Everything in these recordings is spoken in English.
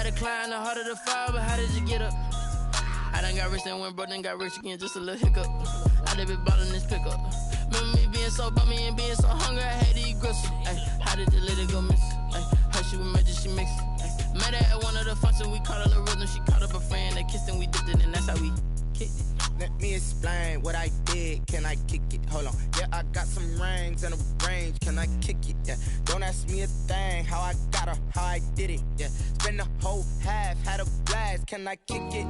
had to climb the heart of the fire, but how did you get up? I done got rich and went broke, then got rich again, just a little hiccup. I done been ballin' this pickup. Remember me being so bummy and being so hungry, I had to eat gristle. Ay, how did the lady go miss? Ay, her she was magic, she mixed. Ay, met her at one of the functions, we caught a little rhythm. She caught up a friend, they kissed and we dipped it, and that's how we kicked it. Let me explain what I did. Can I kick it? Hold on. Yeah, I got some rings and a range. Can I kick it? Yeah. Don't ask me a thing. How I got her, how I did it. Yeah. Spend the whole half, had a blast. Can I kick it?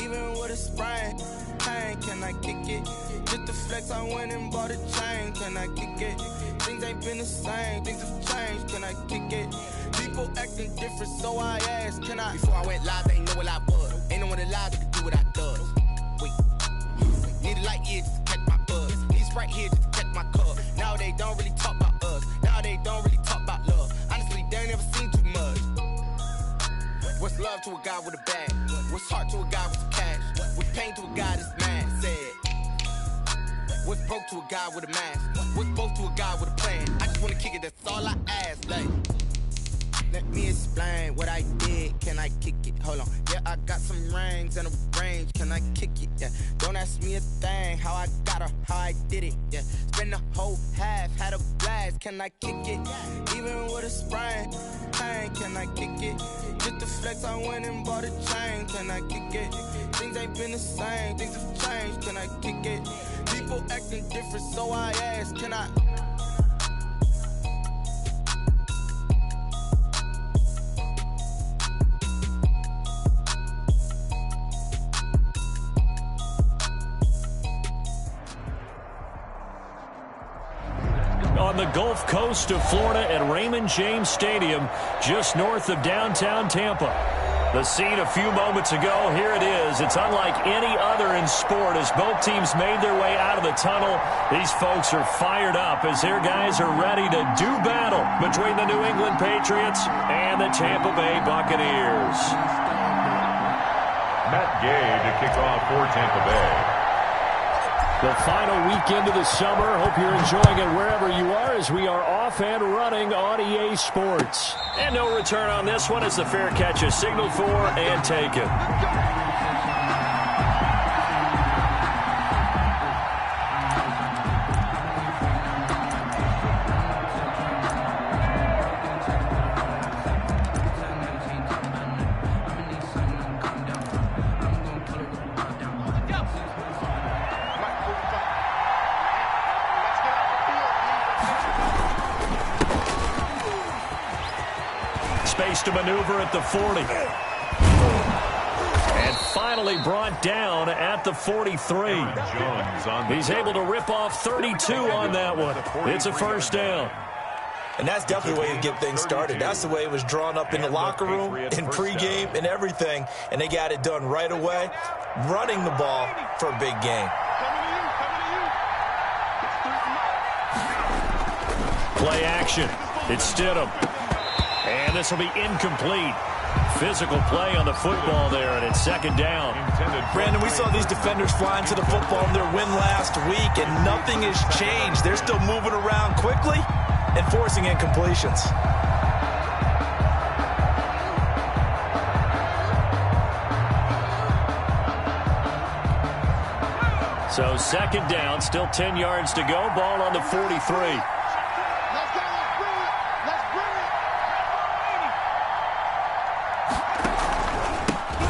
Even with a sprain, pain. Can I kick it? Just the flex, I went and bought a chain. Can I kick it? Things ain't been the same. Things have changed. Can I kick it? People acting different, so I asked. Can I? Before I went live, they ain't know what I was. Ain't no one alive that could do what I does. Wait. Need a light here just to catch my buzz. Need Sprite here just to catch my cup. Now they don't really talk about us. Now they don't really talk about love. Honestly, they ain't never seen too much. What's love to a guy with a bag? What's heart to a guy with some cash? What's pain to a guy that's mad? Said. What's broke to a guy with a mask? What's both to a guy with a plan? I just wanna kick it, that's all I ask. Like, let me explain what I did. Can I kick it? Hold on. Yeah, I got some rings and a range. Can I kick it? Yeah. Don't ask me a thing. How I got her, how I did it. Yeah. Spend the whole half, had a blast. Can I kick it? Even with a sprain, pain. Can I kick it? Just the flex, I went and bought a chain. Can I kick it? Things ain't been the same. Things have changed. Can I kick it? People acting different, so I ask. Can I? On the Gulf Coast of Florida at Raymond James Stadium, just north of downtown Tampa. The scene a few moments ago, here it is. It's unlike any other in sport as both teams made their way out of the tunnel. These folks are fired up as their guys are ready to do battle between the New England Patriots and the Tampa Bay Buccaneers. Matt Gay to kick off for Tampa Bay. The final weekend of the summer. Hope you're enjoying it wherever you are as we are off and running on EA Sports. And no return on this one as the fair catch is signaled for and taken. Space to maneuver at the 40. And finally brought down at the 43. He's able to rip off 32 on that one. It's a first down. And that's definitely the way to get things started. That's the way it was drawn up in the locker room, in pregame, and everything. And they got it done right away, running the ball for a big game. Play action. It's Stidham. And this will be incomplete. Physical play on the football there, and it's second down. Brandon, we saw these defenders flying to the football in their win last week, and nothing has changed. They're still moving around quickly and forcing incompletions. So second down, still 10 yards to go. Ball on the 43.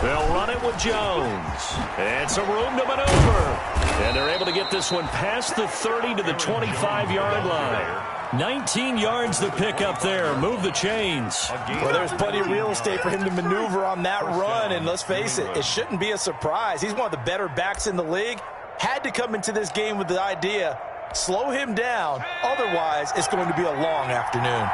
They'll run it with Jones. And some room to maneuver. And they're able to get this one past the 30 to the 25-yard line. 19 yards to pick up there. Move the chains. Well, there's plenty of real estate for him to maneuver on that run. And let's face it, it shouldn't be a surprise. He's one of the better backs in the league. Had to come into this game with the idea, slow him down. Otherwise, it's going to be a long afternoon.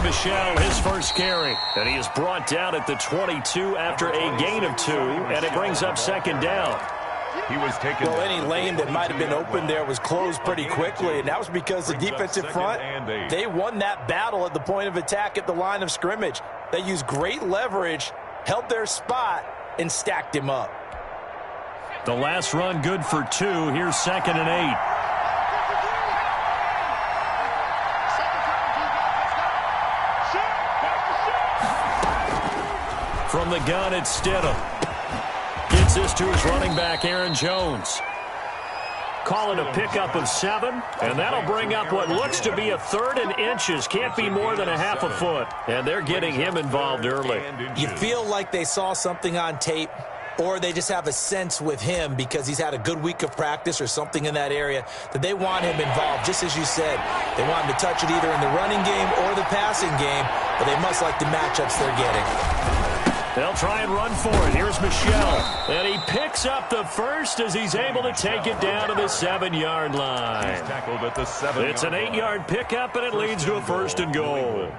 Michel, his first carry, and he is brought down at the 22 after a gain of 2, and it brings up second down. He was taken. Well, any lane that might have been open there was closed pretty quickly, and that was because the defensive front, they won that battle at the point of attack at the line of scrimmage. They used great leverage, held their spot, and stacked him up. The last run good for 2. Here's second and 8. From the gun, it's Stidham. Gets this to his running back, Aaron Jones. Call it a pickup of 7, and that'll bring up what looks to be a 3rd and inches. Can't be more than a half a foot, and they're getting him involved early. You feel like they saw something on tape, or they just have a sense with him because he's had a good week of practice or something in that area that they want him involved. Just as you said, they want him to touch it either in the running game or the passing game, but they must like the matchups they're getting. They'll try and run for it. Here's Michel. And he picks up the first as he's able to take it down to the 7-yard line. He's tackled at the 7-yard It's an 8-yard pickup, and it leads to a 1st and goal.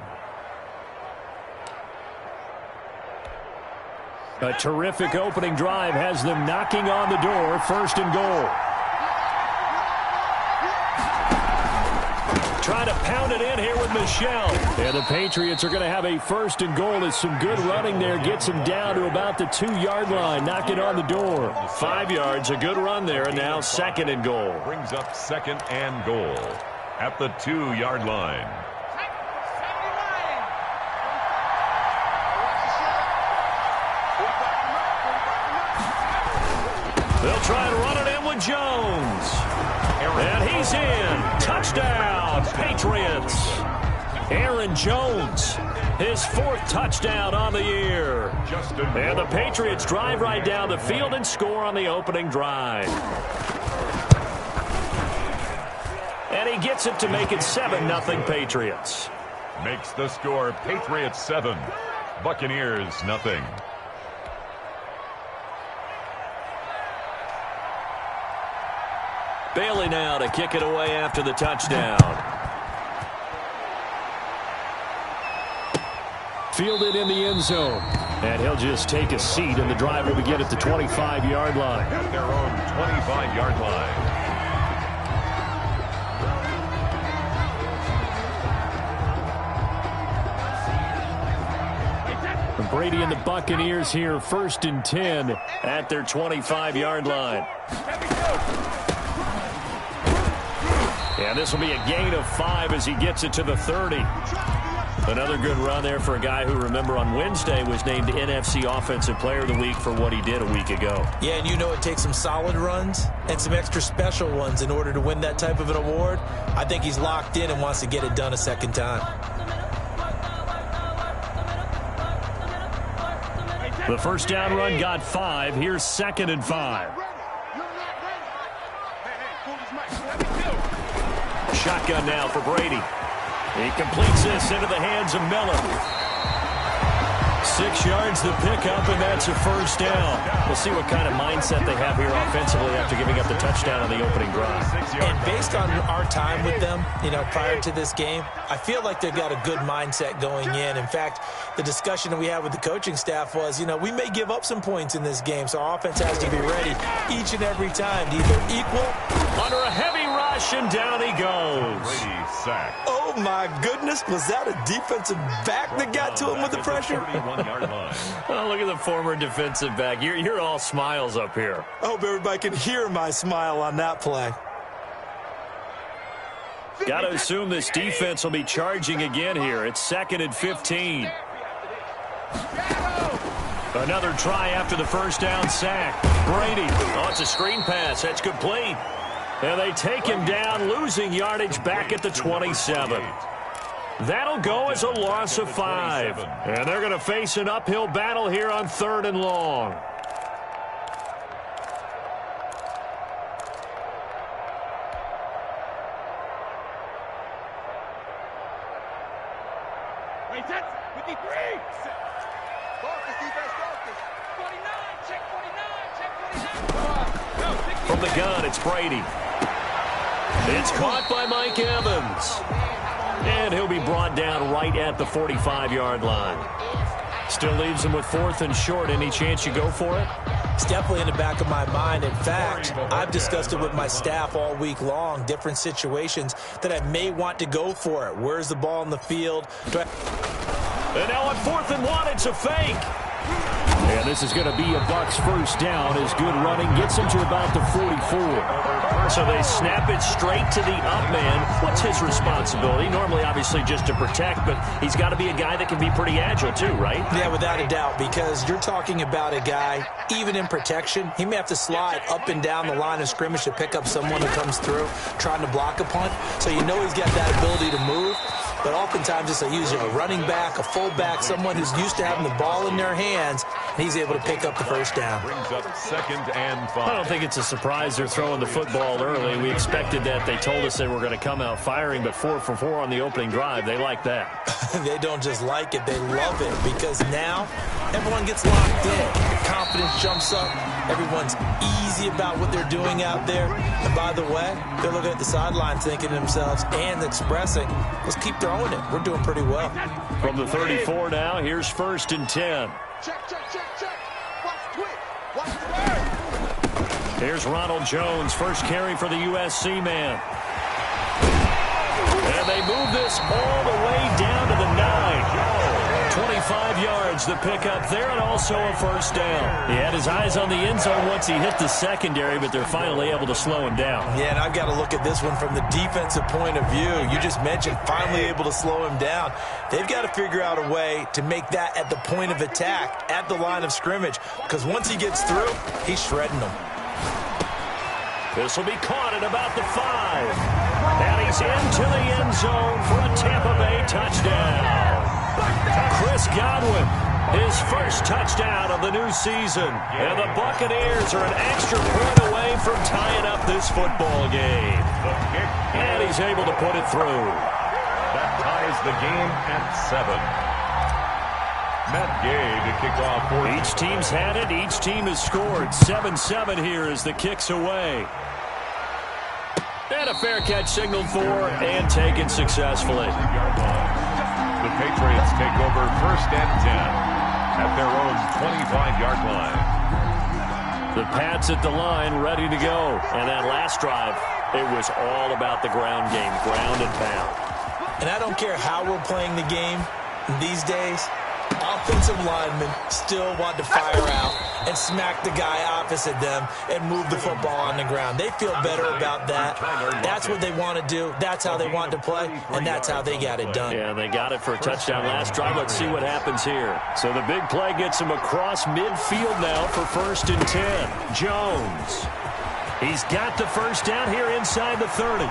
A terrific opening drive has them knocking on the door. 1st and goal. Trying to pound it in here with Michel. And the Patriots are going to have a 1st and goal as some good running there gets him down to about the 2-yard line. Knock it on the door. 5 yards, a good run there, and now 2nd and goal. Brings up 2nd and goal at the 2-yard line. They'll try and run it in with Jones. And he's in. Touchdown, Patriots. Aaron Jones, his 4th touchdown on the year. And the Patriots drive right down the field and score on the opening drive. And he gets it to make it 7-0 Patriots. Makes the score Patriots 7, Buccaneers nothing. Bailey now to kick it away after the touchdown. Fielded in the end zone. And he'll just take a seat, and the drive will begin at the 25-yard line. At their own 25-yard line. Brady and the Buccaneers here, 1st and 10 at their 25-yard line. And this will be a gain of 5 as he gets it to the 30. Another good run there for a guy who, remember, on Wednesday was named NFC Offensive Player of the Week for what he did a week ago. Yeah, and you know it takes some solid runs and some extra special ones in order to win that type of an award. I think he's locked in and wants to get it done a 2nd time. The 1st down run got 5. Here's 2nd and 5. Shotgun now for Brady. He completes this into the hands of Miller. 6 yards the pickup, and that's a 1st down. We'll see what kind of mindset they have here offensively after giving up the touchdown on the opening drive. And based on our time with them, prior to this game, I feel like they've got a good mindset going in. In fact, the discussion that we had with the coaching staff was, we may give up some points in this game, so our offense has to be ready each and every time to either equal. Under a heavy rush, and down he goes. Brady sacked. Oh, my goodness. Was that a defensive back that got to him with the pressure? Oh, look at the former defensive back. You're all smiles up here. I hope everybody can hear my smile on that play. Got to assume this defense will be charging again here. It's 2nd and 15. Another try after the 1st down sack. Brady. Oh, it's a screen pass. That's complete. And they take him down, losing yardage back at the 27. That'll go as a loss of 5. And they're going to face an uphill battle here on 3rd and long. From the gun, it's Brady. It's caught by Mike Evans. And he'll be brought down right at the 45-yard line. Still leaves him with 4th and short. Any chance you go for it? It's definitely in the back of my mind. In fact, I've discussed it with my staff all week long, different situations that I may want to go for it. Where's the ball in the field? And now on 4th and 1, it's a fake. And this is going to be a Bucs 1st down as good running gets him to about the 44. So they snap it straight to the up man. What's his responsibility. Normally, obviously, just to protect, but he's got to be a guy that can be pretty agile too, right? Yeah, without a doubt, because you're talking about a guy, even in protection, he may have to slide up and down the line of scrimmage to pick up someone who comes through trying to block a punt. So you know he's got that ability to move. But oftentimes it's usually a running back, a fullback, someone who's used to having the ball in their hands, and he's able to pick up the first down. Brings up 2nd and 5. I don't think it's a surprise they're throwing the football early. We expected that. They told us they were going to come out firing, but 4 for 4 on the opening drive. They like that. They don't just like it, they love it, because now everyone gets locked in. Confidence jumps up. Everyone's easy about what they're doing out there. And by the way, they're looking at the sideline thinking to themselves and expressing, let's keep throwing it. We're doing pretty well. From the 34 now, here's 1st and 10. Check. Watch quick. Watch square. Here's Ronald Jones, first carry for the USC man. And they move this all the way down to the 9. 25 yards, the pickup there, and also a first down. He had his eyes on the end zone once he hit the secondary, but they're finally able to slow him down. Yeah, and I've got to look at this one from the defensive point of view. You just mentioned finally able to slow him down. They've got to figure out a way to make that at the point of attack, at the line of scrimmage, because once he gets through, he's shredding them. This will be caught at about the 5. And he's into the end zone for a Tampa Bay touchdown. Chris Godwin, his first touchdown of the new season. And the Buccaneers are an extra point away from tying up this football game. And he's able to put it through. That ties the game at 7. Matt Gay to kick off for each team's had it. Each team has scored. 7-7 here as the kick's away. And a fair catch signaled for and taken successfully. The Patriots take over 1st and 10 at their own 25-yard line. The Pats at the line, ready to go. And that last drive, it was all about the ground game, ground and pound. And I don't care how we're playing the game these days, offensive linemen still want to fire out and smack the guy opposite them and move the football on the ground. They feel better about that. That's what they want to do. That's how they want to play, and that's how they got it done. Yeah, they got it for a touchdown last drive. Let's see what happens here. So the big play gets him across midfield now for 1st and 10. Jones. He's got the first down here inside the 30.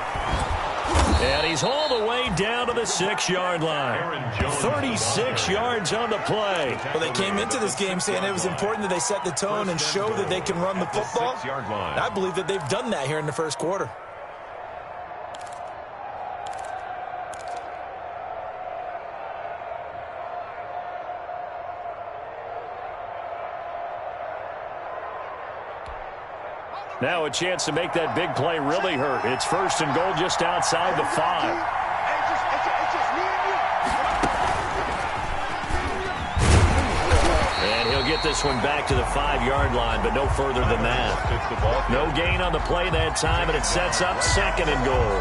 And he's all the way down to the 6-yard line. 36 yards on the play. Well, they came into this game saying it was important that they set the tone and show that they can run the football. And I believe that they've done that here in the first quarter. Now a chance to make that big play really hurt. It's 1st and goal just outside the 5. And he'll get this one back to the 5-yard line, but no further than that. No gain on the play that time, and it sets up 2nd and goal.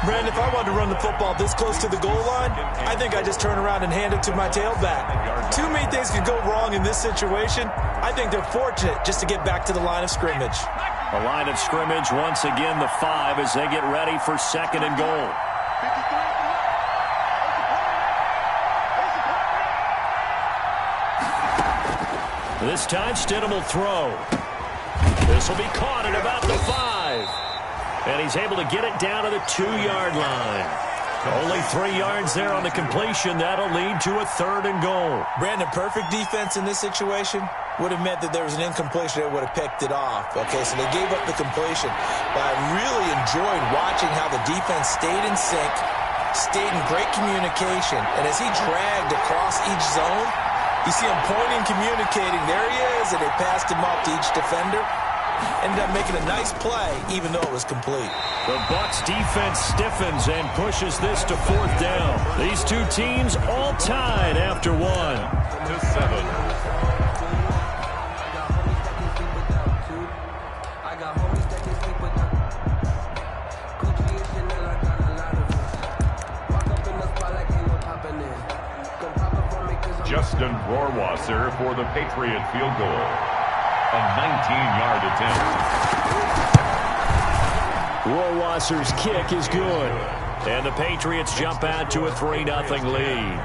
Brandon, if I wanted to run the football this close to the goal line, I think I just turn around and hand it to my tailback. Too many things could go wrong in this situation. I think they're fortunate just to get back to the line of scrimmage. The line of scrimmage, once again, the 5 as they get ready for 2nd and goal. This time, Stidham will throw. This will be caught at about the 5. And he's able to get it down to the 2-yard line. Only 3 yards there on the completion. That'll lead to a 3rd and goal. Brandon, perfect defense in this situation would have meant that there was an incompletion that would have picked it off. Okay, so they gave up the completion. But I really enjoyed watching how the defense stayed in sync, stayed in great communication. And as he dragged across each zone, you see him pointing, communicating. There he is, and they passed him off to each defender. Ended up making a nice play, even though it was complete. The Bucs defense stiffens and pushes this to 4th down. These two teams all tied after 1. To 7. Justin Rohrwasser for the Patriot field goal. A 19-yard attempt. Rohrwasser's kick is good. And the Patriots jump out to a 3-0 lead.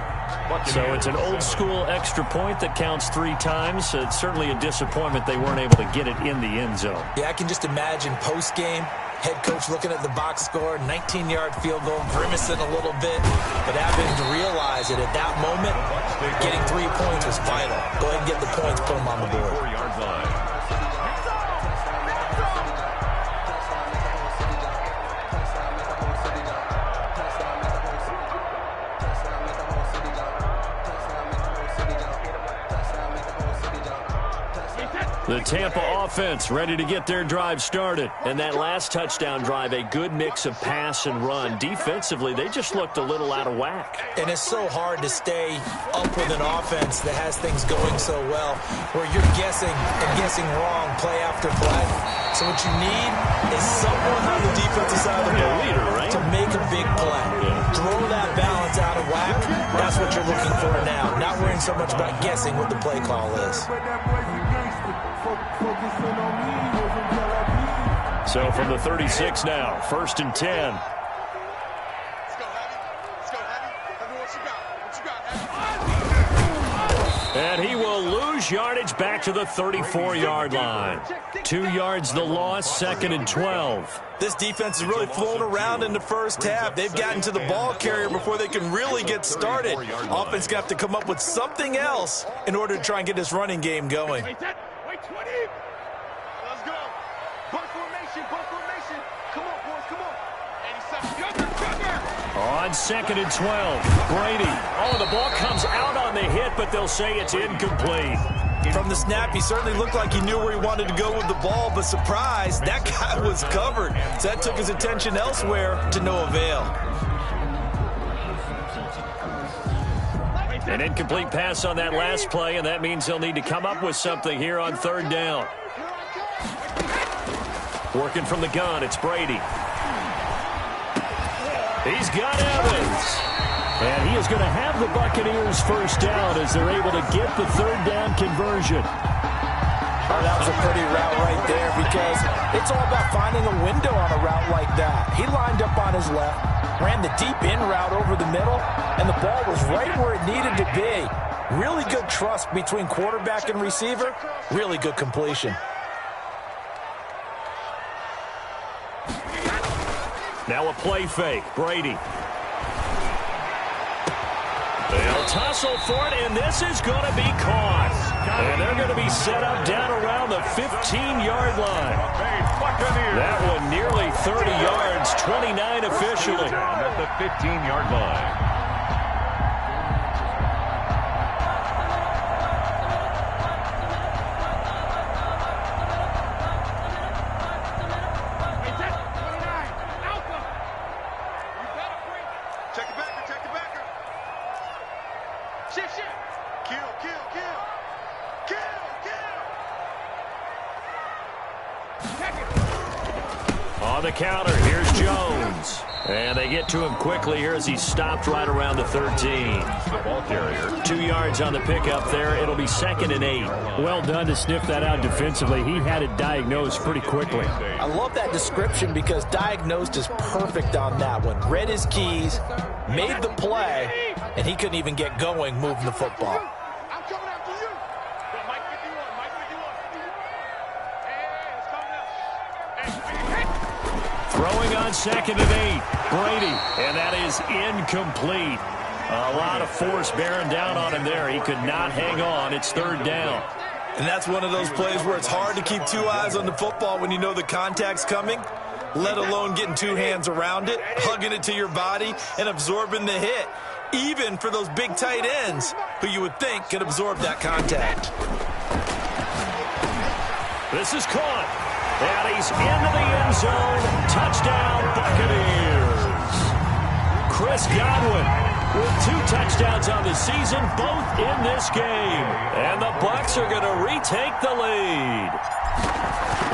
So it's an old-school extra point that counts 3 times. It's certainly a disappointment they weren't able to get it in the end zone. Yeah, I can just imagine post-game, head coach looking at the box score, 19-yard field goal, grimacing a little bit, but having to realize that at that moment, getting 3 points was vital. Go ahead and get the points, put them on the board. 4-yard line. The Tampa offense ready to get their drive started. And that last touchdown drive, a good mix of pass and run. Defensively, they just looked a little out of whack. And it's so hard to stay up with an offense that has things going so well, where you're guessing and guessing wrong play after play. So what you need is someone on the defensive side of the ball leader, right? to make a big play. Yeah. Throw that balance out of whack. That's what you're looking for now. Not worrying so much about guessing what the play call is. So from the 36 now, 1st and 10. And he will lose yardage back to the 34-yard line. 2 yards the loss, 2nd and 12. This defense is really flown around in the first half. They've gotten to the ball carrier before they can really get started. Offense got to come up with something else in order to try and get this running game going. Wait, 20. Let's go. Buck formation. Come on, boys, come on. 87. On 2nd and 12, Brady. Oh, the ball comes out on the hit, but they'll say it's incomplete. From the snap, he certainly looked like he knew where he wanted to go with the ball, but surprise, that guy was covered. So that took his attention elsewhere to no avail. An incomplete pass on that last play, and that means they'll need to come up with something here on 3rd down. Working from the gun, it's Brady. He's got Evans. And he is going to have the Buccaneers first down as they're able to get the 3rd down conversion. Oh, that was a pretty route right there because it's all about finding a window on a route like that. He lined up on his left, ran the deep in route over the middle, and the ball was right where it needed to be. Really good trust between quarterback and receiver. Really good completion. Now a play fake. Brady. They'll tussle for it, and this is going to be caught. And they're going to be set up down around the 15-yard line. That one nearly 30 yards, 29 officially. At the 15-yard line. On the counter, here's Jones. And they get to him quickly here as he's stopped right around the 13. The ball carrier. 2 yards on the pickup there. It'll be 2nd and 8. Well done to sniff that out defensively. He had it diagnosed pretty quickly. I love that description because diagnosed is perfect on that one. Read his keys, made the play, and he couldn't even get going moving the football. I'm coming after you. Mike 51, Mike 51. Hey, Throwing on 2nd and 8. Brady, and that is incomplete. A lot of force bearing down on him there. He could not hang on. It's 3rd down. And that's one of those plays where it's hard to keep 2 eyes on the football when you know the contact's coming, let alone getting 2 hands around it, hugging it to your body, and absorbing the hit, even for those big tight ends who you would think could absorb that contact. This is caught. And he's into the end zone. Touchdown, Buccaneers. Chris Godwin with 2 touchdowns on the season, both in this game. And the Bucs are going to retake the lead.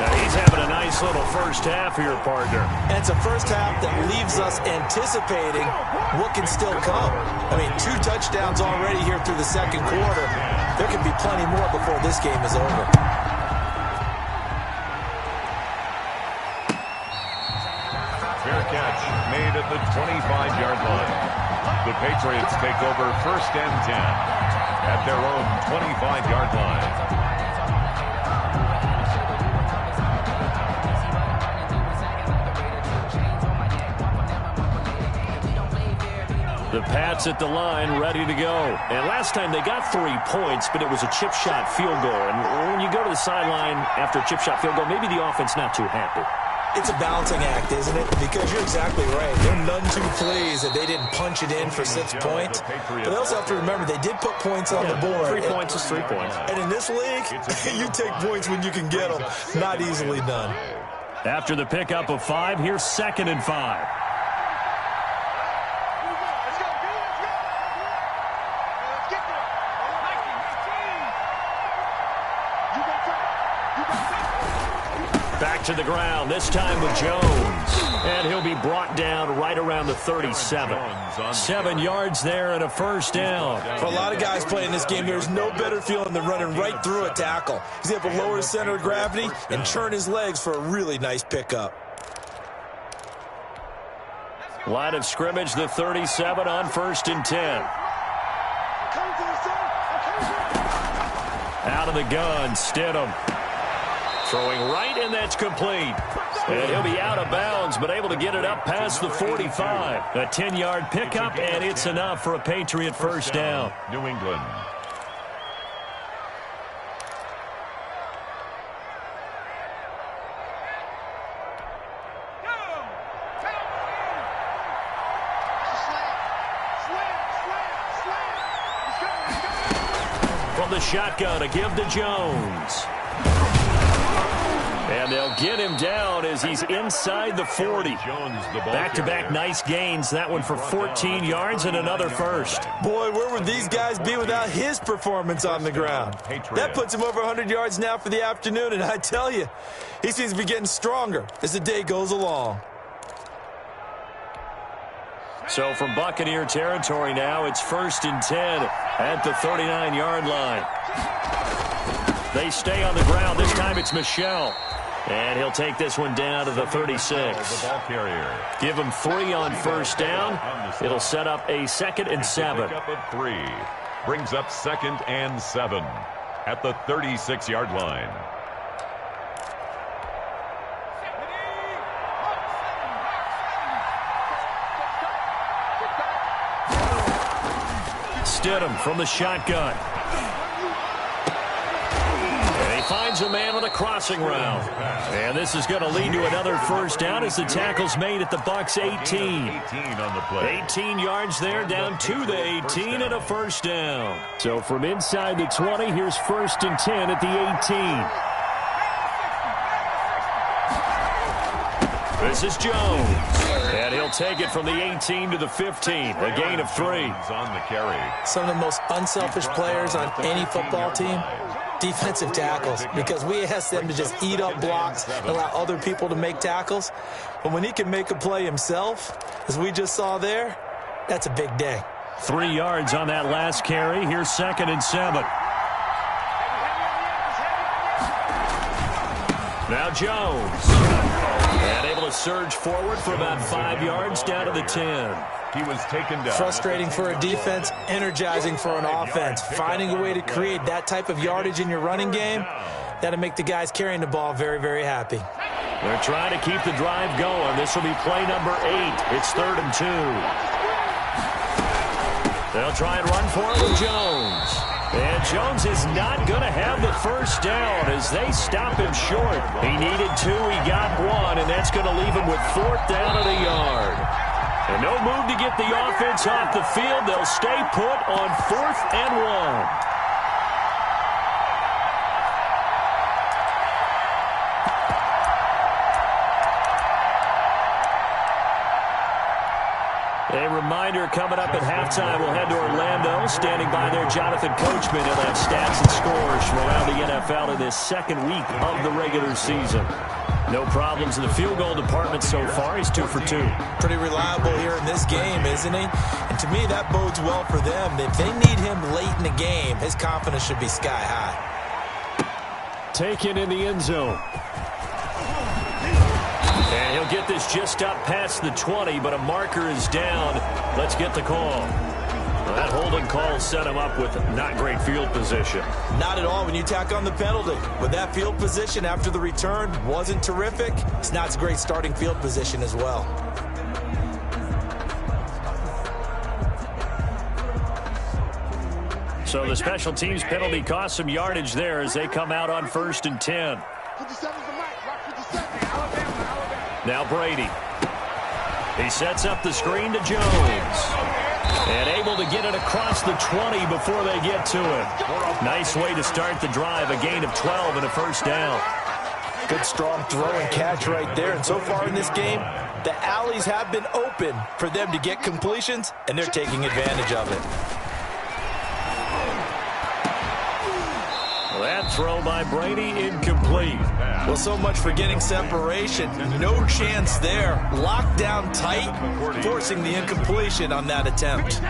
Now he's having a nice little first half here, partner. And it's a first half that leaves us anticipating what can still come. I mean, 2 touchdowns already here through the 2nd quarter. There could be plenty more before this game is over. made at the 25-yard line. The Patriots take over 1st and 10 at their own 25-yard line. The Pats at the line, ready to go. And last time they got 3 points, but it was a chip shot field goal. And when you go to the sideline after a chip shot field goal, maybe the offense not too happy. It's a balancing act, isn't it? Because you're exactly right. They're none too pleased that they didn't punch it in for 6 points. But they also have to remember they did put points on the board. 3 points is 3 points. And in this league, you take points when you can get them. Not easily done. After the pickup of 5, here's 2nd and 5. Back to the ground, this time with Jones. And he'll be brought down right around the 37. 7 yards there and a 1st down. For a lot of guys playing this game, there's no better feeling than running right through a tackle. He's able to lower his center of gravity and churn his legs for a really nice pickup. Line of scrimmage, the 37 on 1st and 10. Out of the gun, Stidham. Throwing right, and that's complete. And he'll be out of bounds, but able to get it up past the 45. A 10-yard pickup, and it's enough for a Patriot 1st down. New England. From the shotgun, a give to Jones. And they'll get him down as he's inside the 40. Back-to-back nice gains. That one for 14 yards and another 1st. Boy, where would these guys be without his performance on the ground? That puts him over 100 yards now for the afternoon, and I tell you, he seems to be getting stronger as the day goes along. So from Buccaneer territory now, it's 1st and 10 at the 39-yard line. They stay on the ground. This time it's Michel. And he'll take this one down to the 36. The ball carrier. Give him 3 on 1st down. It'll set up a 2nd and 7. Pickup of 3. Brings up 2nd and 7 at the 36-yard line. Stidham from the shotgun. Finds a man with a crossing route. And this is going to lead to another 1st down as the tackle's made at the Bucs 18. 18 on the play. 18 yards there, down to the 18 and a 1st down. So from inside the 20, here's 1st and 10 at the 18. This is Jones. And he'll take it from the 18 to the 15. A gain of 3. On the carry. Some of the most unselfish players on any football team, defensive tackles, because we ask them to just eat up blocks and allow other people to make tackles. But when he can make a play himself, as we just saw there, that's a big day. 3 yards on that last carry. Here's 2nd and 7. Now Jones. And able to surge forward for about 5 yards down to the 10. He was taken down. Frustrating for a defense, energizing for an offense. Finding a way to create that type of yardage in your running game, that'll make the guys carrying the ball very, very happy. They're trying to keep the drive going. This will be play number 8. It's 3rd and 2. They'll try and run for it with Jones. And Jones is not going to have the 1st down as they stop him short. He needed 2, he got 1, and that's going to leave him with 4th down and a yard. And no move to get the offense off the field. They'll stay put on 4th and 1. A reminder coming up at halftime, we'll head to Orlando. Standing by there, Jonathan Coachman. He'll have stats and scores from around the NFL in this 2nd week of the regular season. No problems in the field goal department so far. He's 2 for 2. Pretty reliable here in this game, isn't he? And to me, that bodes well for them. If they need him late in the game, his confidence should be sky high. Taken in the end zone. And he'll They'll get this just up past the 20, but a marker is down. Let's get the call. Well, that holding call set him up with not great field position. Not at all when you tack on the penalty. But that field position after the return wasn't terrific. It's not a great starting field position as well. So the special teams penalty cost some yardage there as they come out on 1st and 10. Now Brady. He sets up the screen to Jones. And able to get it across the 20 before they get to it. Nice way to start the drive. A gain of 12 and a first down. Good strong throw and catch right there. And so far in this game, the alleys have been open for them to get completions, and they're taking advantage of it. That throw by Brady incomplete. Well, so much for getting separation. No chance there. Locked down tight, forcing the incompletion on that attempt.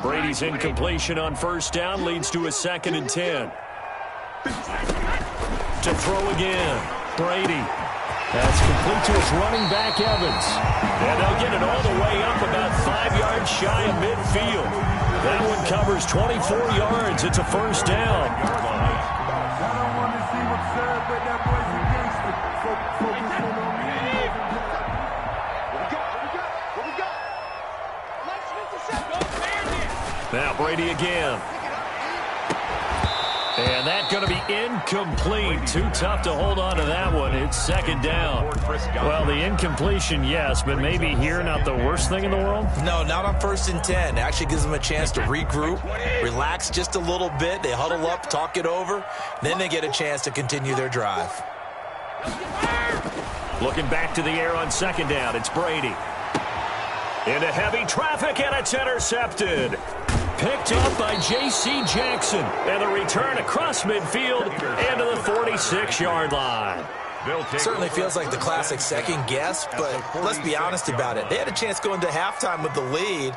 Brady's incompletion on first down leads to a 2nd and 10. To throw again. Brady. That's complete to his running back, Evans. And they'll get it all the way up about 5 yards shy of midfield. That one covers 24 yards. It's a first down. Now Brady again. And that's going to be incomplete. Too tough to hold on to that one. It's 2nd down. Well, the incompletion, yes, but maybe here not the worst thing in the world? No, not on 1st and 10. It actually gives them a chance to regroup, relax just a little bit. They huddle up, talk it over. Then they get a chance to continue their drive. Looking back to the air on 2nd down. It's Brady. Into heavy traffic, and it's intercepted. Picked up by J.C. Jackson. And the return across midfield and to the 46-yard line. Certainly feels like the classic second guess, but let's be honest about it. They had a chance going to halftime with the lead.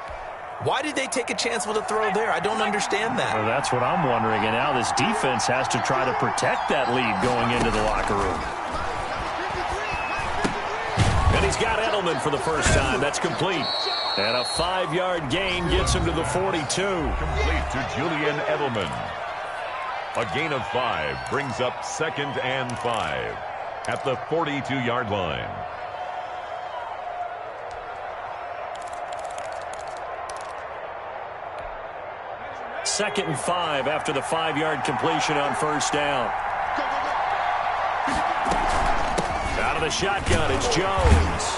Why did they take a chance with a throw there? I don't understand that. Well, that's what I'm wondering. And now this defense has to try to protect that lead going into the locker room. And he's got Edelman for the first time. That's complete. And a 5-yard gain gets him to the 42. Complete to Julian Edelman. A gain of 5 brings up 2nd and 5 at the 42-yard line. Second and 5 after the 5-yard completion on first down. Out of the shotgun, it's Jones.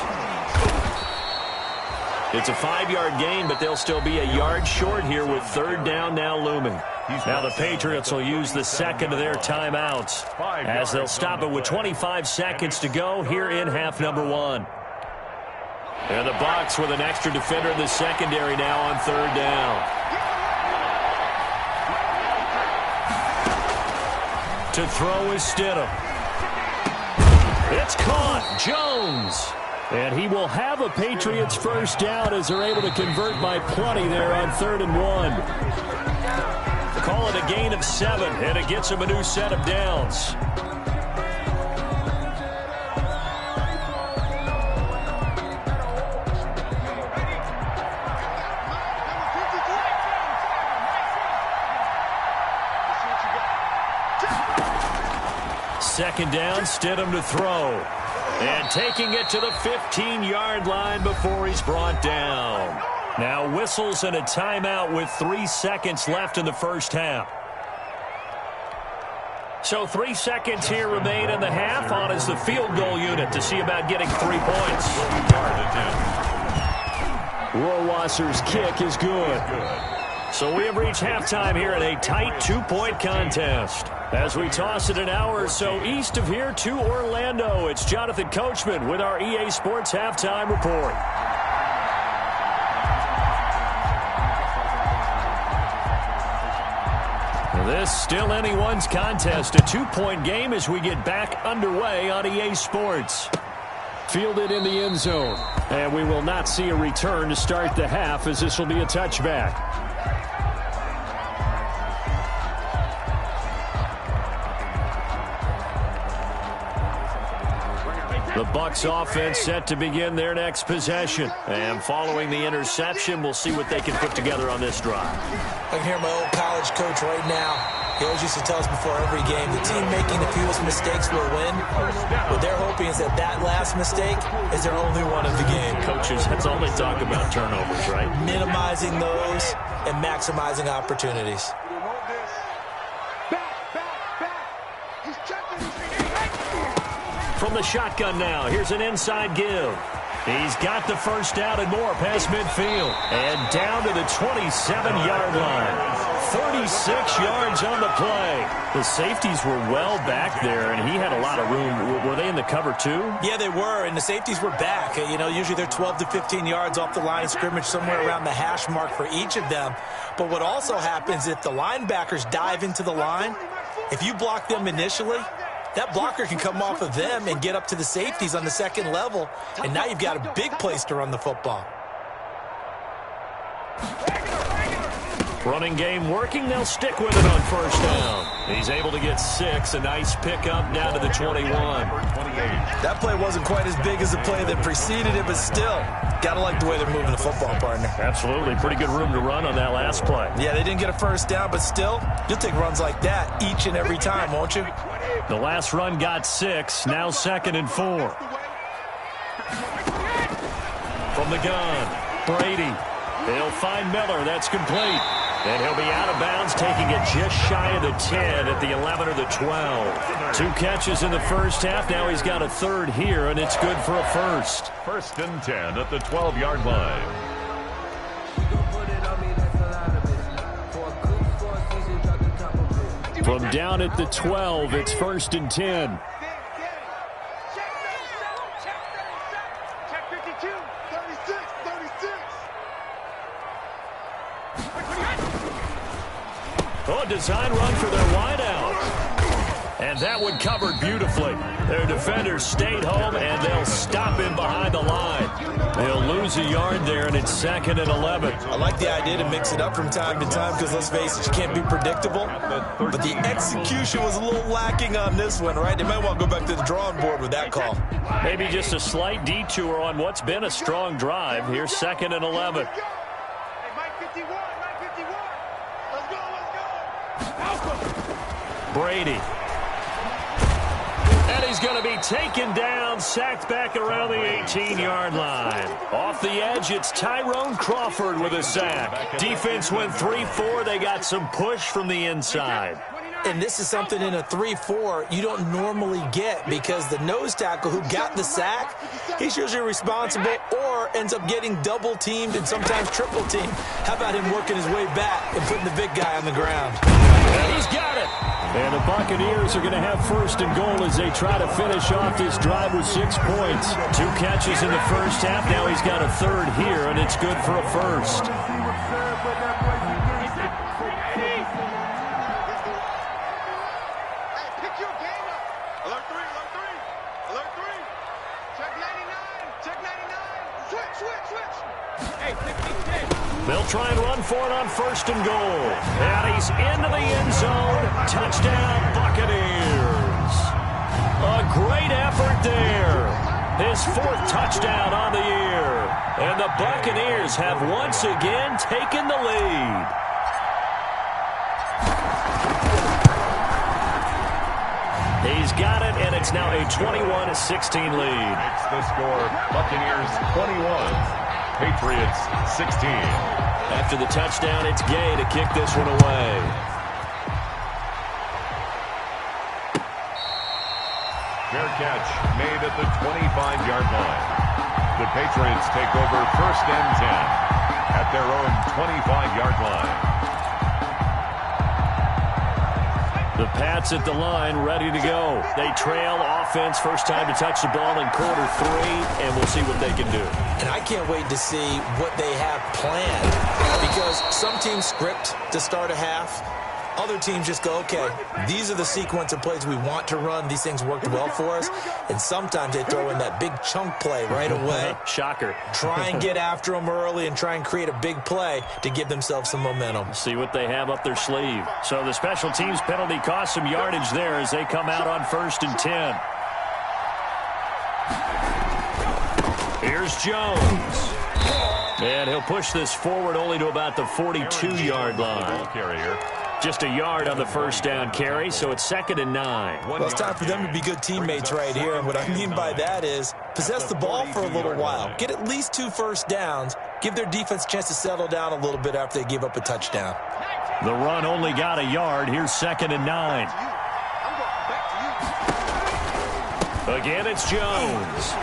It's a 5-yard gain, but they'll still be a yard short here with 3rd down now looming. Now the Patriots will use the second of their timeouts as they'll stop it with 25 seconds to go here in half number 1. And the Bucs with an extra defender in the secondary now on 3rd down. To throw is Stidham. It's caught. Jones. And he will have a Patriots first down as they're able to convert by plenty there on 3rd and 1. Call it a gain of 7, and it gets him a new set of downs. Second down, Stidham to throw. And taking it to the 15-yard line before he's brought down. Now whistles and a timeout with 3 seconds left in the first half. So 3 seconds here remain in the half on as the field goal unit to see about getting 3 points. Rohrwasser's kick is good. So we have reached halftime here in a tight 2-point contest. As we toss it an hour or so east of here to Orlando, it's Jonathan Coachman with our EA Sports Halftime Report. This still anyone's contest, a 2-point game as we get back underway on EA Sports. Fielded in the end zone, and we will not see a return to start the half as this will be a touchback. The Bucs offense set to begin their next possession. And following the interception, we'll see what they can put together on this drive. I can hear my old college coach right now. He always used to tell us before every game, the team making the fewest mistakes will win. What they're hoping is that that last mistake is their only one of the game. Coaches, that's all they talk about, turnovers, right? Minimizing those and maximizing opportunities. From the shotgun now, here's an inside give. He's got the first down and more past midfield. And down to the 27-yard line. 36 yards on the play. The safeties were well back there, and he had a lot of room. Were they in the cover too? Yeah, they were, and the safeties were back. You know, usually they're 12 to 15 yards off the line of scrimmage, somewhere around the hash mark for each of them. But what also happens if the linebackers dive into the line, if you block them initially, that blocker can come off of them and get up to the safeties on the second level, and now you've got a big place to run the football. Running game working. They'll stick with it on first down. He's able to get 6. A nice pickup down to the 21. That play wasn't quite as big as the play that preceded it, but still, got to like the way they're moving the football, partner. Absolutely. Pretty good room to run on that last play. Yeah, they didn't get a first down, but still, you'll take runs like that each and every time, won't you? The last run got 6. Now 2nd and 4. From the gun, Brady. They'll find Miller. That's complete. And he'll be out of bounds, taking it just shy of the 10 at the 11 or the 12. 2 catches in the first half. Now he's got a third here, and it's good for a first. 1st and 10 at the 12-yard line. From down at the 12, it's 1st and 10. Oh, design run for their wideout. And that one covered beautifully. Their defenders stayed home, and they'll stop him behind the line. They'll lose a yard there, and it's 2nd and 11. I like the idea to mix it up from time to time because, let's face it, you can't be predictable. But the execution was a little lacking on this one, right? They might want to go back to the drawing board with that call. Maybe just a slight detour on what's been a strong drive. Here's 2nd and 11. Brady. And he's going to be taken down, sacked back around the 18-yard line. Off the edge, it's Tyrone Crawford with a sack. Defense went 3-4. They got some push from the inside. And this is something in a 3-4 you don't normally get because the nose tackle who got the sack, he's usually responsible or ends up getting double-teamed and sometimes triple-teamed. How about him working his way back and putting the big guy on the ground? And he's got it. And the Buccaneers are going to have 1st and goal as they try to finish off this drive with 6 points. 2 catches in the first half. Now he's got a third here, and it's good for a first. They'll try and run for it on 1st and goal. And he's into the end zone. Touchdown, Buccaneers. A great effort there. His 4th touchdown on the year. And the Buccaneers have once again taken the lead. He's got it, and it's now a 21-16 lead. It's the score, Buccaneers 21. Patriots 16. After the touchdown, it's Gay to kick this one away. Fair catch made at the 25-yard line. The Patriots take over 1st and 10 at their own 25-yard line. The Pats at the line, ready to go. They trail offense, first time to touch the ball in quarter 3, and we'll see what they can do. And I can't wait to see what they have planned because some teams script to start a half. Other teams just go, okay, these are the sequence of plays we want to run. These things worked well for us. And sometimes they throw in that big chunk play right away. Shocker. Try and get after them early and try and create a big play to give themselves some momentum. See what they have up their sleeve. So the special teams penalty cost some yardage there as they come out on 1st and 10. Here's Jones. And he'll push this forward only to about the 42-yard line. Just a yard on the first down carry, so it's 2nd and 9. Well, it's time for them to be good teammates right here, and what I mean by that is possess the ball for a little while, get at least 2 first downs, give their defense a chance to settle down a little bit after they give up a touchdown. The run only got a yard. Here's 2nd and 9. Again, it's Jones.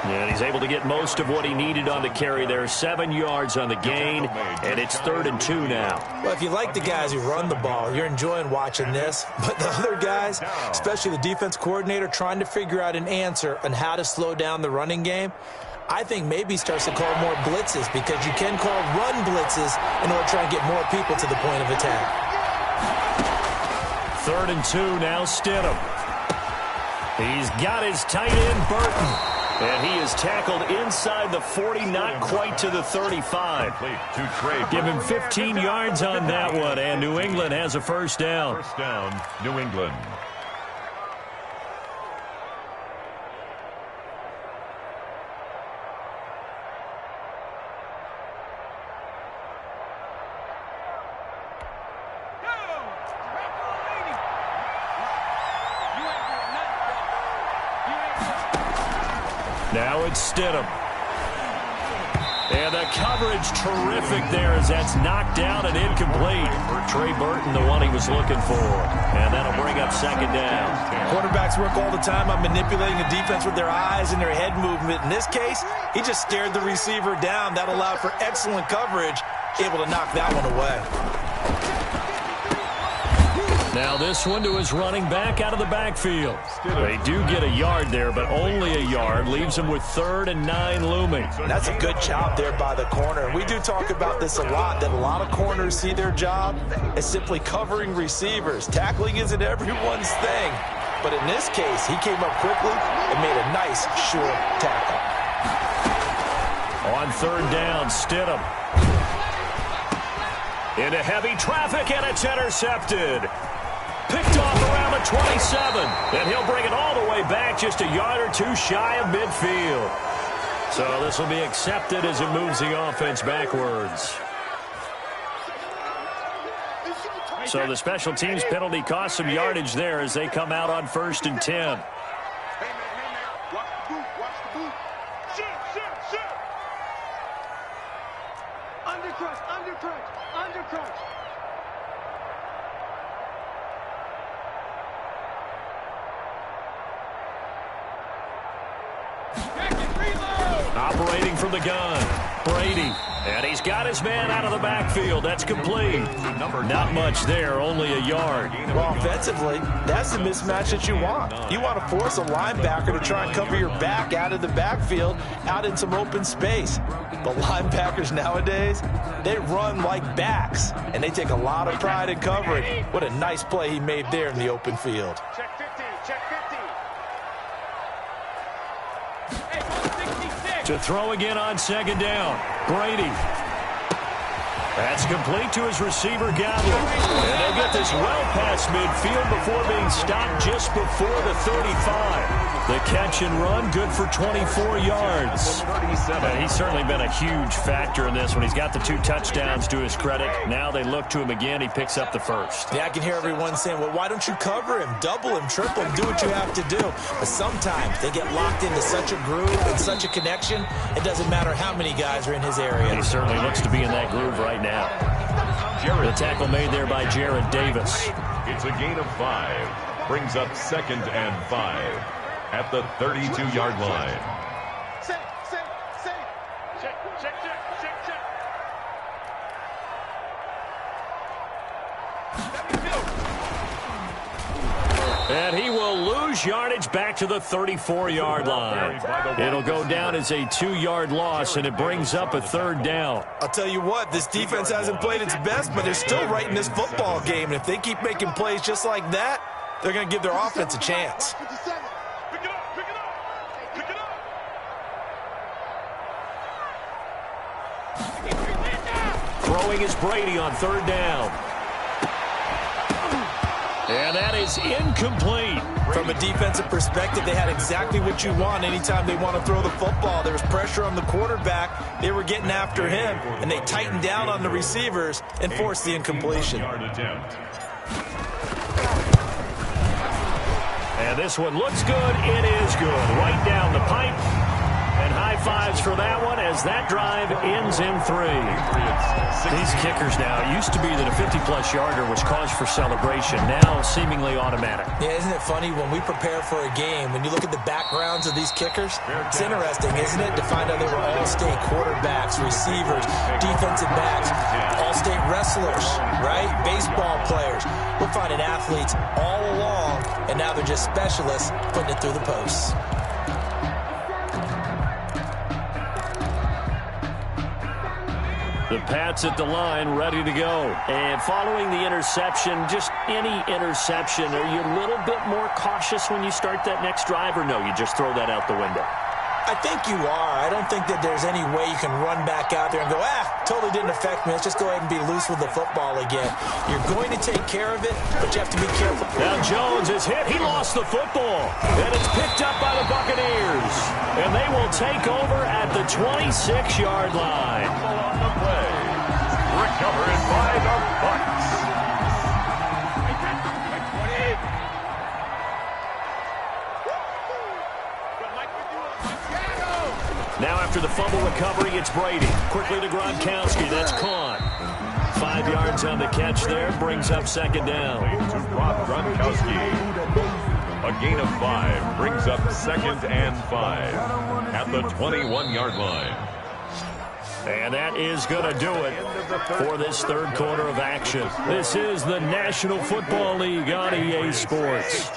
And he's able to get most of what he needed on the carry there. 7 yards on the gain, and it's 3rd and 2 now. Well, if you like the guys who run the ball, you're enjoying watching this. But the other guys, especially the defense coordinator, trying to figure out an answer on how to slow down the running game, I think maybe starts to call more blitzes, because you can call run blitzes in order to try and get more people to the point of attack. 3rd and 2 now, Stidham. He's got his tight end, Burton. And he is tackled inside the 40, not quite to the 35. Give him 15 yards on that one, and New England has a first down. First down, New England. Now it's Stidham. And the coverage terrific there as that's knocked down and incomplete. Trey Burton, the one he was looking for. And that'll bring up 2nd down. Quarterbacks work all the time on manipulating the defense with their eyes and their head movement. In this case, he just stared the receiver down. That allowed for excellent coverage, able to knock that one away. Now this one to his running back out of the backfield. They do get a yard there, but only a yard. Leaves him with 3rd and 9 looming. That's a good job there by the corner. We do talk about this a lot, that a lot of corners see their job as simply covering receivers. Tackling isn't everyone's thing. But in this case, he came up quickly and made a nice, sure tackle. On 3rd down, Stidham. Into heavy traffic, and it's intercepted. Picked off around the 27, and he'll bring it all the way back just a yard or 2 shy of midfield. So this will be accepted as it moves the offense backwards. So the special teams penalty cost some yardage there as they come out on 1st and 10. Hey, man, watch the boot, watch the boot. Shoot. Under crunch. Operating from the gun, Brady. And he's got his man out of the backfield. That's complete. Not much there, only a yard. Well, offensively, that's the mismatch that you want. You want to force a linebacker to try and cover your back out of the backfield, out in some open space. The linebackers nowadays, they run like backs, and they take a lot of pride in covering. What a nice play he made there in the open field. Check 15, check 15. To throw again on 2nd down, Brady. That's complete to his receiver, Godwin. And they'll get this well past midfield before being stopped just before the 35. The catch and run, good for 24 yards. And he's certainly been a huge factor in this one. He's got the 2 touchdowns to his credit. Now they look to him again. He picks up the first. Yeah, I can hear everyone saying, well, why don't you cover him, double him, triple him, do what you have to do. But sometimes they get locked into such a groove and such a connection, it doesn't matter how many guys are in his area. He certainly looks to be in that groove right now. The tackle made there by Jared Davis. It's a gain of 5. Brings up 2nd and 5 at the 32-yard line. Safe. Check. And he will lose yardage back to the 34-yard line. It'll go down as a 2-yard loss, and it brings up a 3rd down. I'll tell you what, this defense hasn't played its best, but they're still right in this football game. And if they keep making plays just like that, they're going to give their offense a chance. Pick it up. Throwing is Brady on 3rd down. And that is incomplete. From a defensive perspective, they had exactly what you want anytime they want to throw the football. There was pressure on the quarterback. They were getting after him, and they tightened down on the receivers and forced the incompletion. And this one looks good. It is good. Right down the pipe. And high fives for that one as that drive ends in 3. These kickers now, it used to be that a 50-plus yarder was cause for celebration. Now seemingly automatic. Yeah, isn't it funny when we prepare for a game, when you look at the backgrounds of these kickers, it's interesting, isn't it, to find out they were all-state quarterbacks, receivers, defensive backs, all-state wrestlers, right? Baseball players. We're finding athletes all along, and now they're just specialists putting it through the posts. The Pats at the line, ready to go. And following the interception, just any interception, are you a little bit more cautious when you start that next drive, or no, you just throw that out the window? I think you are. I don't think that there's any way you can run back out there and go, totally didn't affect me. Let's just go ahead and be loose with the football again. You're going to take care of it, but you have to be careful. Now Jones is hit. He lost the football. And it's picked up by the Buccaneers. And they will take over at the 26-yard line. On the play. Recovered by the Bucs. Now after the fumble recovery, it's Brady. Quickly to Gronkowski. That's caught. 5 yards on the catch there. Brings up second down. To Rob Gronkowski. A gain of 5 brings up 2nd and 5 at the 21-yard line. And that is going to do it for this third quarter of action. This is the National Football League on EA Sports.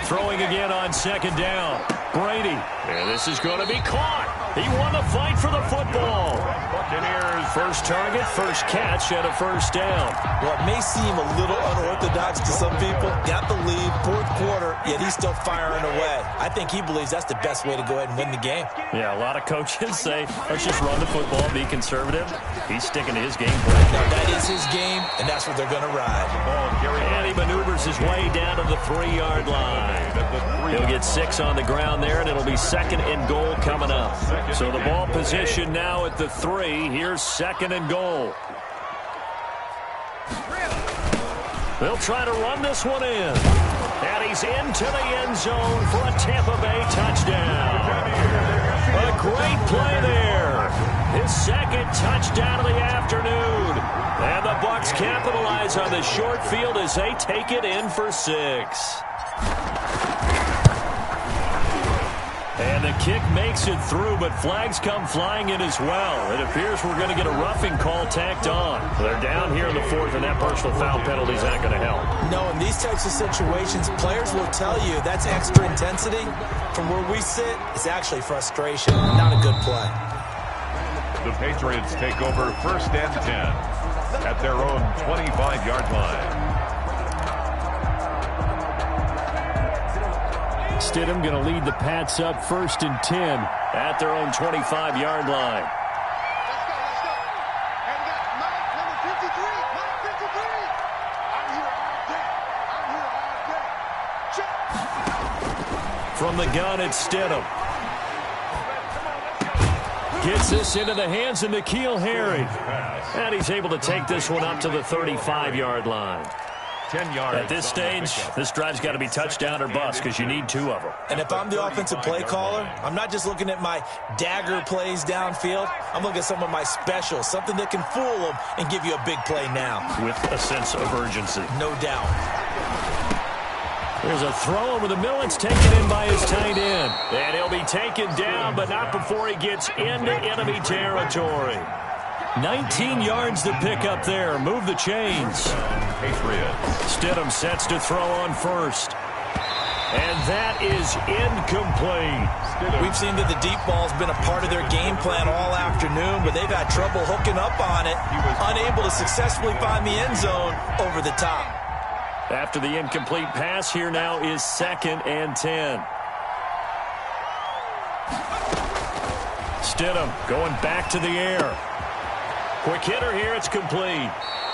Throwing again on second down. Brady. And this is going to be caught. He won the fight for the football. Buccaneers first target, first catch, and a first down. Well, it may seem a little unorthodox to some people. Got the lead, fourth quarter, yet he's still firing away. I think he believes that's the best way to go ahead and win the game. Yeah, a lot of coaches say, let's just run the football, be conservative. He's sticking to his game plan. Now, that is his game, and that's what they're going to ride. And he maneuvers his way down to the 3-yard line. He'll get 6 on the ground there, and it'll be 2nd and goal coming up. So the ball position now at the 3. Here's 2nd and goal. They'll try to run this one in. And he's into the end zone for a Tampa Bay touchdown. A great play there. His 2nd touchdown of the afternoon. And the Bucs capitalize on the short field as they take it in for 6. And the kick makes it through, but flags come flying in as well. It appears we're going to get a roughing call tacked on. They're down here in the 4th, and that personal foul penalty is not going to help. No, in these types of situations, players will tell you that's extra intensity. From where we sit, it's actually frustration. Not a good play. The Patriots take over 1st and 10 at their own 25-yard line. Stidham going to lead the Pats up 1st and 10 at their own 25-yard line. Let's go. And we got number 53. I'm here all day. Check. From the gun, it's Stidham. Gets this into the hands of N'Keal Harry. And he's able to take this one up to the 35-yard line. 10 yards. At this stage, this drive's got to be touchdown or bust because you need 2 of them. And if I'm the offensive play caller, I'm not just looking at my dagger plays downfield. I'm looking at some of my specials, something that can fool them and give you a big play now. With a sense of urgency. No doubt. There's a throw over the middle. It's taken in by his tight end. And he'll be taken down, but not before he gets into enemy territory. 19 yards to pick up there. Move the chains. Patriots. Stidham sets to throw on first. And that is incomplete. We've seen that the deep ball's been a part of their game plan all afternoon, but they've had trouble hooking up on it, unable to successfully find the end zone over the top. After the incomplete pass, here now is 2nd and 10. Stidham going back to the air. Quick hitter here. It's complete.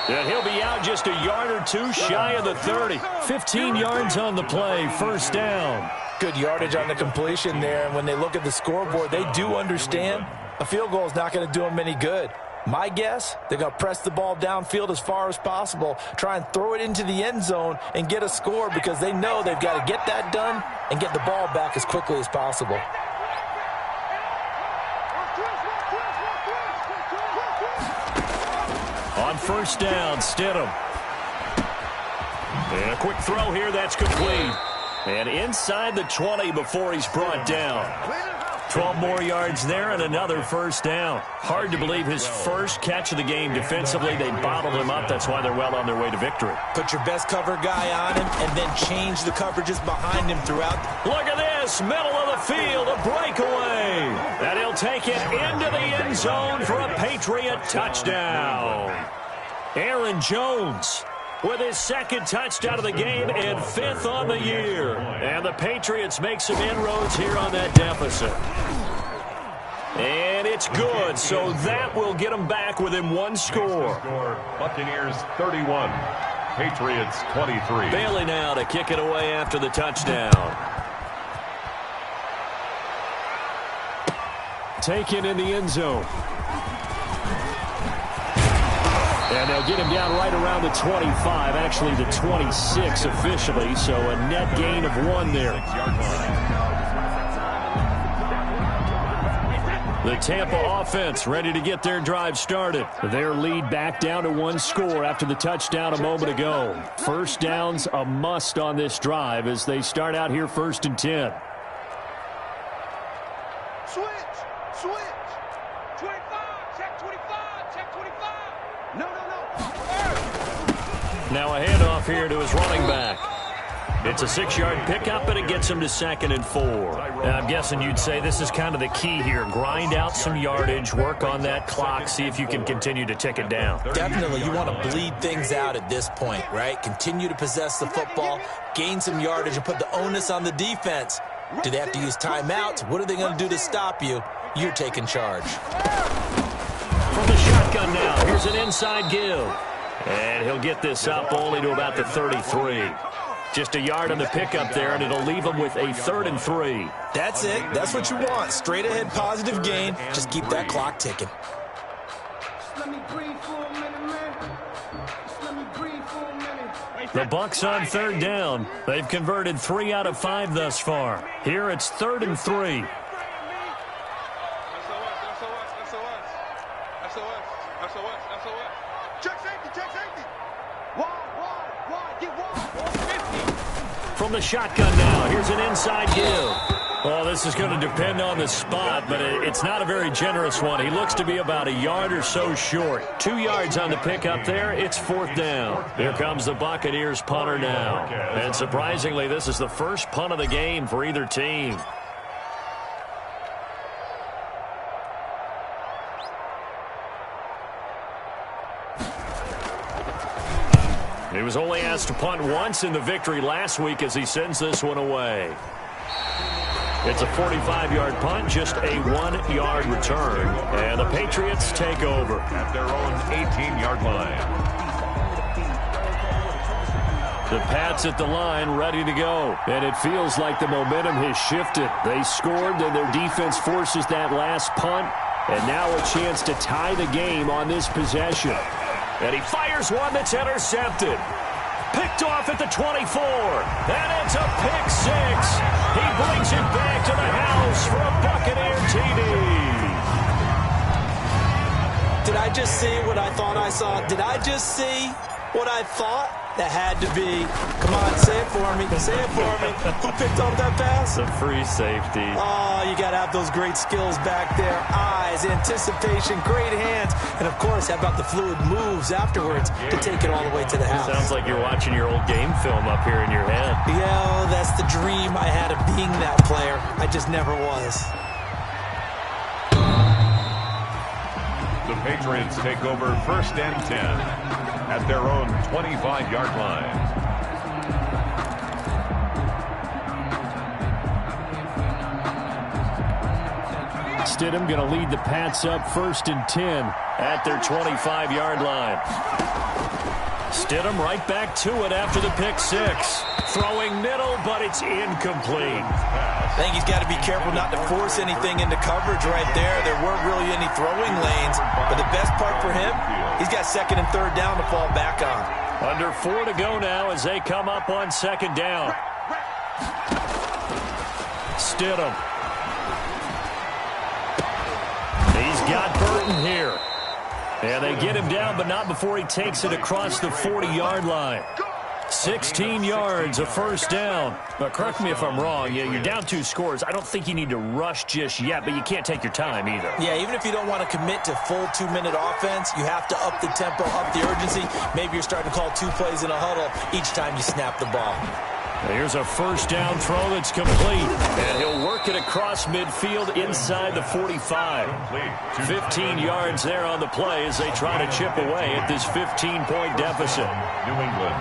And he'll be out just a yard or two shy of the 30. 15 yards on the play. First down. Good yardage on the completion there. And when they look at the scoreboard, they do understand a field goal is not going to do them any good. My guess, they're going to press the ball downfield as far as possible, try and throw it into the end zone and get a score because they know they've got to get that done and get the ball back as quickly as possible. On first down, Stidham. And a quick throw here, that's complete. And inside the 20 before he's brought down. 12 more yards there and another first down. Hard to believe his first catch of the game defensively. They bottled him up. That's why they're well on their way to victory. Put your best cover guy on him and then change the coverages behind him throughout. Look at this, middle of the field, a breakaway. And he'll take it into the end zone for a Patriot touchdown. Aaron Jones with his second touchdown of the game and 5th on the year. And the Patriots make some inroads here on that deficit. And it's good, so that will get them back within one score. Buccaneers 31, Patriots 23. Bailey now to kick it away after the touchdown. Taken in the end zone. And they'll get him down right around the 25, actually the 26 officially, so a net gain of 1 there. The Tampa offense ready to get their drive started. Their lead back down to 1 score after the touchdown a moment ago. First down's a must on this drive as they start out here 1st and 10. Switch. 25, check 25, check 25. No. Now a handoff here to his running back. It's a 6-yard pickup, and it gets him to 2nd and 4. And I'm guessing you'd say this is kind of the key here. Grind out some yardage, work on that clock, see if you can continue to tick it down. Definitely, you want to bleed things out at this point, right? Continue to possess the football, gain some yardage, and put the onus on the defense. Do they have to use timeouts? What are they going to do to stop you? You're taking charge. From the shotgun now, here's an inside give. And he'll get this up only to about the 33. Just a yard on the pickup there, and it'll leave him with a 3rd and 3. That's it. That's what you want. Straight ahead positive gain. Just keep that clock ticking. The Bucs on 3rd down. They've converted 3 out of 5 thus far. Here it's 3rd and 3. From the shotgun now, here's an inside give. Well, this is going to depend on the spot, but it's not a very generous one. He looks to be about a yard or so short. 2 yards on the pickup there. It's 4th down. Here comes the Buccaneers punter now. And surprisingly, this is the first punt of the game for either team. He was only asked to punt once in the victory last week as he sends this one away. It's a 45-yard punt, just a 1-yard return. And the Patriots take over at their own 18-yard line. The Pats at the line, ready to go. And it feels like the momentum has shifted. They scored, and their defense forces that last punt. And now a chance to tie the game on this possession. And he fires one that's intercepted. Picked off at the 24. And it's a pick 6. He brings it back to the house for a Buccaneer TD. Did I just see what I thought I saw? Did I just see what I thought? That had to be. Come on, say it for me. Say it for me. Who picked up that pass? The free safety. Oh, you got to have those great skills back there. Eyes, anticipation, great hands. And, of course, how about the fluid moves afterwards to take it all the way to the house? Sounds like you're watching your old game film up here in your head. Yeah, that's the dream I had of being that player. I just never was. The Patriots take over 1st and 10 at their own 25-yard line. Stidham going to lead the Pats up 1st and 10 at their 25-yard line. Stidham right back to it after the pick six. Throwing middle, but it's incomplete. I think he's got to be careful not to force anything into coverage right there. There weren't really any throwing lanes, but the best part for him, he's got 2nd and 3rd down to fall back on. Under 4 to go now as they come up on 2nd down. Stidham. He's got Burton here. And they get him down, but not before he takes it across the 40-yard line. 16 yards, a 1st down. But correct me if I'm wrong. You're down 2 scores. I don't think you need to rush just yet, but you can't take your time either. Yeah, even if you don't want to commit to full 2-minute offense, you have to up the tempo, up the urgency. Maybe you're starting to call 2 plays in a huddle each time you snap the ball. Here's a 1st down throw that's complete. And he'll work it across midfield inside the 45. 15 yards there on the play as they try to chip away at this 15-point deficit. New England.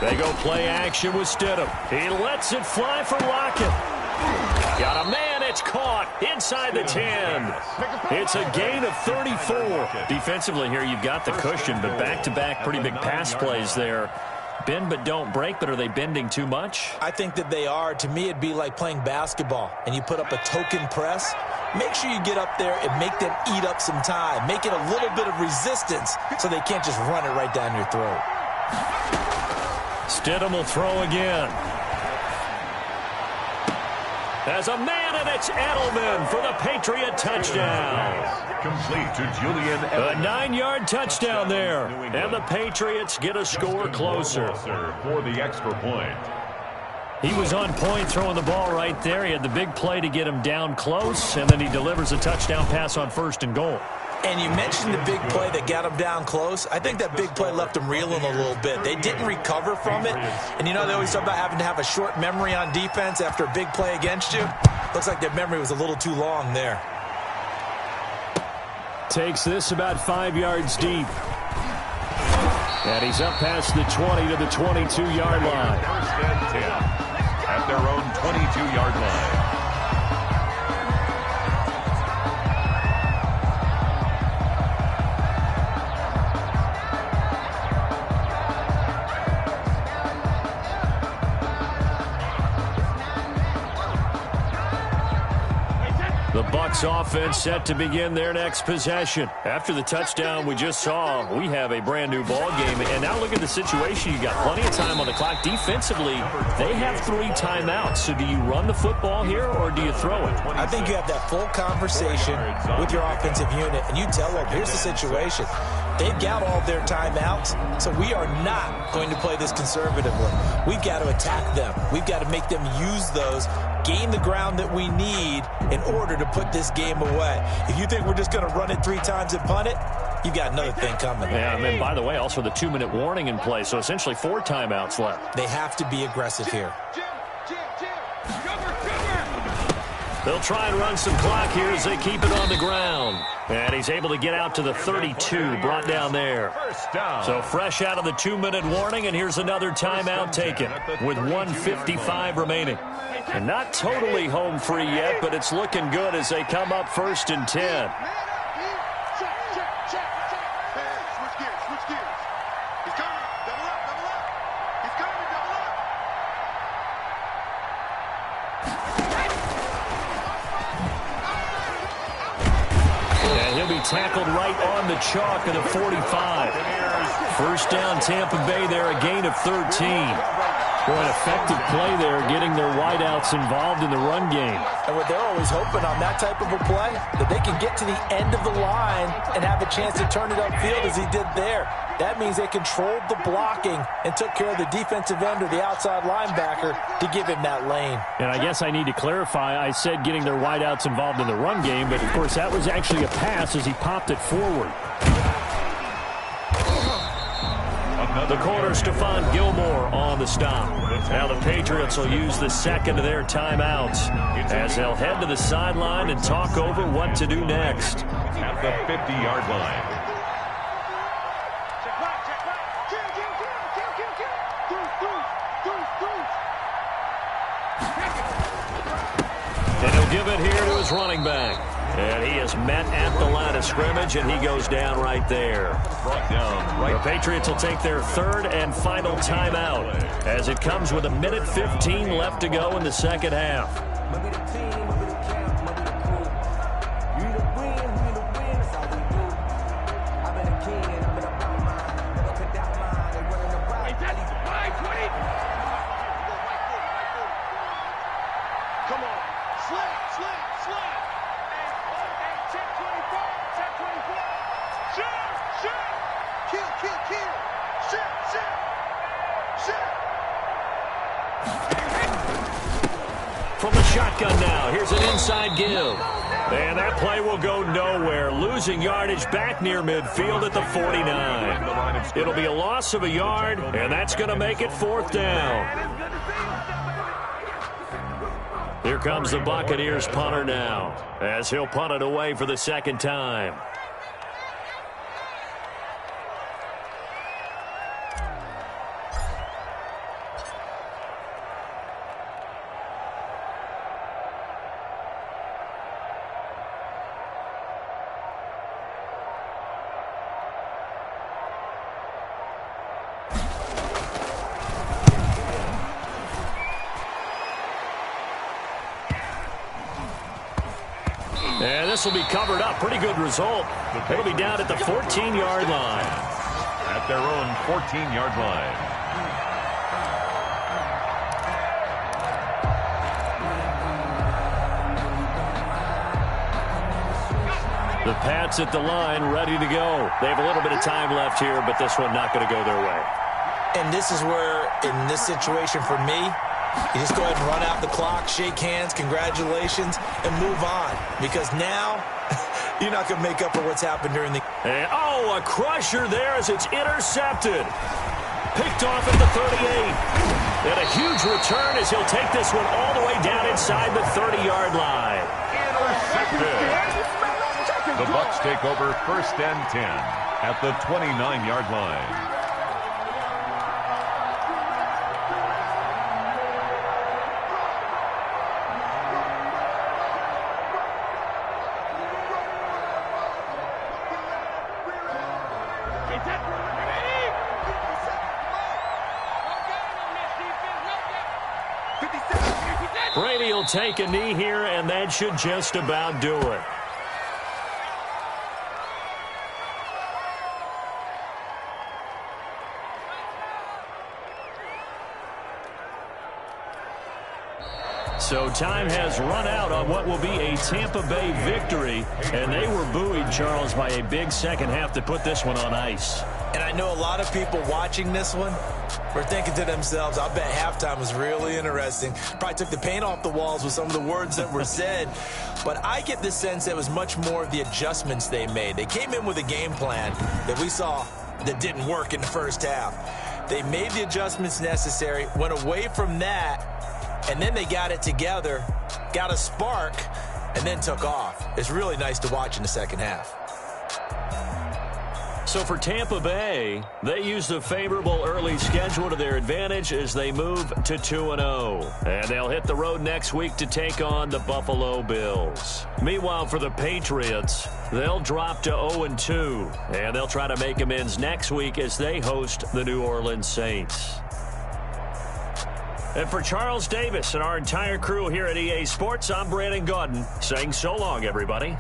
They go play action with Stidham. He lets it fly for Lockett. Got a man, it's caught inside the 10. It's a gain of 34. Defensively here, you've got the cushion, but back-to-back pretty big pass plays there. Bend but don't break, but are they bending too much? I think that they are. To me, it'd be like playing basketball, and you put up a token press. Make sure you get up there and make them eat up some time. Make it a little bit of resistance so they can't just run it right down your throat. Stidham will throw again. As a man, and it's Edelman for the Patriot touchdown. Complete to Julian Edelman. A 9-yard touchdown there. And the Patriots get a score closer. For the extra point. He was on point throwing the ball right there. He had the big play to get him down close, and then he delivers a touchdown pass on 1st and goal. And you mentioned the big play that got him down close. I think that big play left him reeling a little bit. They didn't recover from it. And you know they always talk about having to have a short memory on defense after a big play against you. Looks like their memory was a little too long there. Takes this about 5 yards deep. And he's up past the 20 to the 22-yard line. 1st and 10 at their own 22-yard line. The Bucs offense set to begin their next possession. After the touchdown we just saw, we have a brand new ball game. And now look at the situation. You got plenty of time on the clock. Defensively, they have 3 timeouts. So do you run the football here or do you throw it? I think you have that full conversation with your offensive unit, and you tell them, here's the situation. They've got all their timeouts, so we are not going to play this conservatively. We've got to attack them. We've got to make them use those, gain the ground that we need in order to put this game away. If you think we're just going to run it 3 times and punt it, you've got another thing coming. Yeah, and then, by the way, also the 2-minute warning in play, so essentially 4 timeouts left. They have to be aggressive here. They'll try and run some clock here as they keep it on the ground. And he's able to get out to the 32, brought down there. So fresh out of the 2-minute warning, and here's another timeout taken with 1:55 remaining. And not totally home free yet, but it's looking good as they come up 1st and 10. Tackled right on the chalk of the 45. 1st down, Tampa Bay there, a gain of 13. Boy, an effective play there, getting their wideouts involved in the run game. And what they're always hoping on that type of a play, that they can get to the end of the line and have a chance to turn it upfield as he did there. That means they controlled the blocking and took care of the defensive end or the outside linebacker to give him that lane. And I guess I need to clarify, I said getting their wideouts involved in the run game, but of course that was actually a pass as he popped it forward. The corner, Stephon Gilmore on the stop. Now the Patriots will use the 2nd of their timeouts as they'll head to the sideline and talk over what to do next. At the 50-yard line. And he'll give it here to his running back. And he is met at the line of scrimmage, and he goes down right there. Brought down right. The Patriots will take their third and final timeout as it comes with 1:15 left to go in the second half. From the shotgun now, here's an inside give. And that play will go nowhere. Losing yardage back near midfield at the 49. It'll be a loss of a yard, and that's going to make it 4th down. Here comes the Buccaneers punter now, as he'll punt it away for the second time. And this will be covered up. Pretty good result. It'll be down at the 14-yard line. At their own 14-yard line. The Pats at the line, ready to go. They have a little bit of time left here, but this one not going to go their way. And this is where, in this situation for me, you just go ahead and run out the clock, shake hands, congratulations, and move on. Because now, you're not going to make up for what's happened during the... And, oh, a crusher there as it's intercepted. Picked off at the 38. And a huge return as he'll take this one all the way down inside the 30-yard line. Intercepted. The Bucs take over 1st and 10 at the 29-yard line. Brady will take a knee here, and that should just about do it. So time has run out on what will be a Tampa Bay victory, and they were buoyed, Charles, by a big second half to put this one on ice. And I know a lot of people watching this one were thinking to themselves, I bet halftime was really interesting. Probably took the paint off the walls with some of the words that were said. But I get the sense that it was much more of the adjustments they made. They came in with a game plan that we saw that didn't work in the first half. They made the adjustments necessary, went away from that, and then they got it together, got a spark, and then took off. It's really nice to watch in the second half. So for Tampa Bay, they use the favorable early schedule to their advantage as they move to 2-0. And they'll hit the road next week to take on the Buffalo Bills. Meanwhile, for the Patriots, they'll drop to 0-2. And they'll try to make amends next week as they host the New Orleans Saints. And for Charles Davis and our entire crew here at EA Sports, I'm Brandon Gaudin saying so long, everybody.